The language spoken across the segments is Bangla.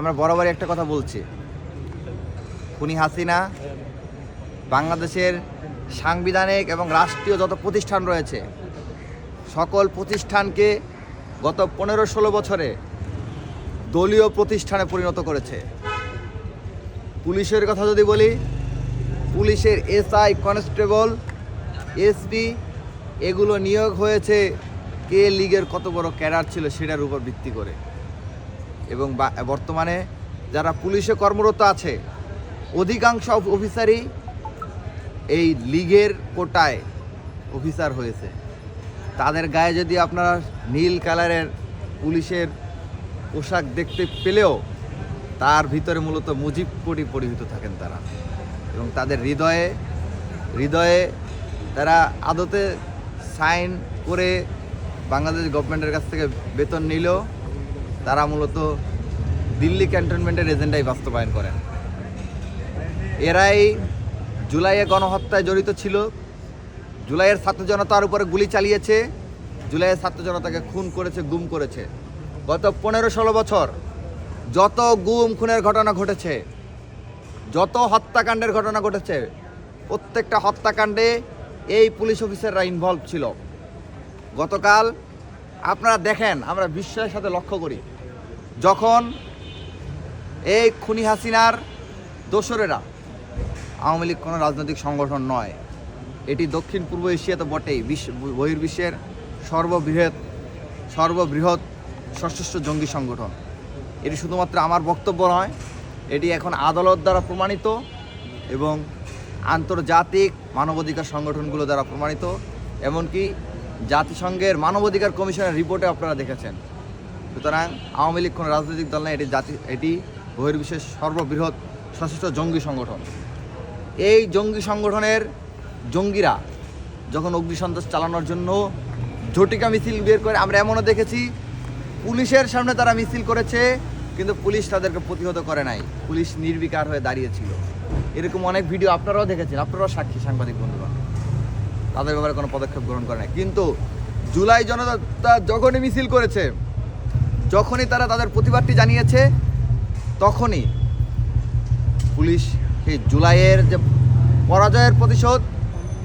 আমরা বরাবরই একটা কথা বলছি, খুনি হাসিনা বাংলাদেশের সাংবিধানিক এবং রাষ্ট্রীয় যত প্রতিষ্ঠান রয়েছে সকল প্রতিষ্ঠানকে গত 15-16 বছরে দলীয় প্রতিষ্ঠানে পরিণত করেছে। পুলিশের কথা যদি বলি, পুলিশের এসআই, কনস্টেবল, এসপি এগুলো নিয়োগ হয়েছে কে লীগের কত বড় ক্যাডার ছিল সেটার উপর ভিত্তি করে। এবং বর্তমানে যারা পুলিশে কর্মরত আছে অধিকাংশ অফিসারই এই লীগের কোটায় অফিসার হয়েছে। তাদের গায়ে যদি আপনারা নীল কালারের পুলিশের পোশাক দেখতে পেলেও তার ভিতরে মূলত মুজিব কোটি পরিহিত থাকেন তারা, এবং তাদের হৃদয়ে তারা আদতে সাইন করে বাংলাদেশ গভর্নমেন্টের কাছ থেকে বেতন নিলেও তারা মূলত দিল্লি ক্যান্টনমেন্টের এজেন্ডাই বাস্তবায়ন করেন। এরাই জুলাইয়ে গণহত্যায় জড়িত ছিল, জুলাইয়ের ছাত্র জনতার উপরে গুলি চালিয়েছে, জুলাইয়ের ছাত্র জনতাকে খুন করেছে, গুম করেছে। গত 15-16 বছর যত গুম খুনের ঘটনা ঘটেছে, যত হত্যাকাণ্ডের ঘটনা ঘটেছে, প্রত্যেকটা হত্যাকাণ্ডে এই পুলিশ অফিসাররা ইনভলভ ছিল। গতকাল আপনারা দেখেন, আমরা বিস্ময়ের সাথে লক্ষ্য করি, যখন এই খুনি হাসিনার দোসরেরা, আওয়ামী লীগ কোনো রাজনৈতিক সংগঠন নয়, এটি দক্ষিণ পূর্ব এশিয়াতে বটেই বহির্বিশ্বের সর্ববৃহৎ সশস্ত্র জঙ্গি সংগঠন। এটি শুধুমাত্র আমার বক্তব্য নয়, এটি এখন আদালত দ্বারা প্রমাণিত এবং আন্তর্জাতিক মানবাধিকার সংগঠনগুলো দ্বারা প্রমাণিত, এমনকি জাতিসংঘের মানবাধিকার কমিশনের রিপোর্টে আপনারা দেখেছেন। সুতরাং আওয়ামী লীগ কোনো রাজনৈতিক দল নয়, এটি বহির্বিশ্বের সর্ববৃহৎ সশস্ত্র জঙ্গি সংগঠন। এই জঙ্গি সংগঠনের জঙ্গিরা যখন অগ্নিসন্ত্রাস চালানোর জন্য ঝটিকা মিছিল বের করে, আমরা এমনও দেখেছি পুলিশের সামনে তারা মিছিল করেছে, কিন্তু পুলিশ তাদেরকে প্রতিহত করে নাই, পুলিশ নির্বিকার হয়ে দাঁড়িয়েছিল। এরকম অনেক ভিডিও আপনারাও দেখেছেন, আপনারাও সাক্ষী, সাংবাদিক বন্ধুরা, তাদের ব্যাপারে কোনো পদক্ষেপ গ্রহণ করে নাই। কিন্তু জুলাই জনতা যখনই মিছিল করেছে, যখনই তারা তাদের প্রতিবাদটি জানিয়েছে, তখনই পুলিশ সেই জুলাইয়ের যে পরাজয়ের প্রতিশোধ,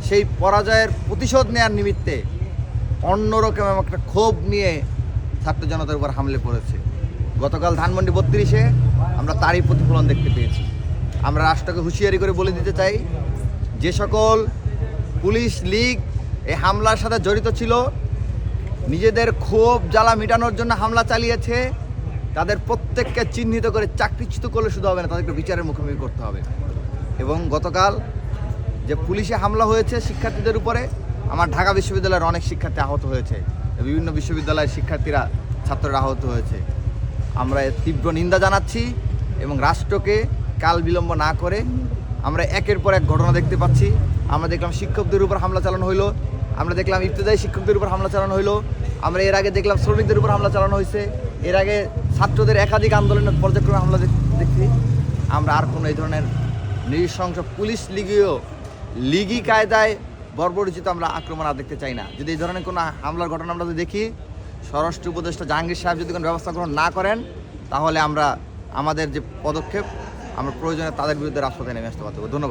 সেই পরাজয়ের প্রতিশোধ নেওয়ার নিমিত্তে অন্যরকম একটা ক্ষোভ নিয়ে ছাত্র জনতার উপর হামলে পড়েছে। গতকাল ধানমন্ডি 32-এ আমরা তারই প্রতিফলন দেখতে পেয়েছি। আমরা রাষ্ট্রকে হুঁশিয়ারি করে বলে দিতে চাই, যে সকল পুলিশ লীগ এই হামলার সাথে জড়িত ছিল, নিজেদের ক্ষোভ জ্বালা মেটানোর জন্য হামলা চালিয়েছে, তাদের প্রত্যেককে চিহ্নিত করে চাকরিচ্যুত করলে শুধু হবে না, তাদেরকে বিচারের মুখোমুখি করতে হবে। এবং গতকাল যে পুলিশে হামলা হয়েছে শিক্ষার্থীদের উপরে, আমার ঢাকা বিশ্ববিদ্যালয়ের অনেক শিক্ষার্থী আহত হয়েছে, বিভিন্ন বিশ্ববিদ্যালয়ের শিক্ষার্থীরা, ছাত্ররা আহত হয়েছে। আমরা তীব্র নিন্দা জানাচ্ছি এবং রাষ্ট্রকে কাল বিলম্ব না করে, আমরা একের পর এক ঘটনা দেখতে পাচ্ছি। আমরা দেখলাম শিক্ষকদের উপর হামলা চালানো হইলো, আমরা দেখলাম ইবতেদায়ী শিক্ষকদের উপর হামলা চালানো হইলো, আমরা এর আগে দেখলাম শ্রমিকদের উপর হামলা চালানো হয়েছে, এর আগে ছাত্রদের একাধিক আন্দোলনের পর্যায়ক্রমে হামলা দেখছি। আমরা আর কোনো এই ধরনের নৃশংস পুলিশ লিগি কায়দায় বর্বরোচিত আমরা আক্রমণ আর দেখতে চাই না। যদি এই ধরনের কোনো হামলার ঘটনা আমরা যদি দেখি, স্বরাষ্ট্র উপদেষ্টা জাহাঙ্গীর সাহেব যদি কোনো ব্যবস্থা গ্রহণ না করেন, তাহলে আমরা আমাদের যে পদক্ষেপ, আমরা প্রয়োজনে তাদের বিরুদ্ধে রাজপথে নেমে আসতে পারবো। ধন্যবাদ।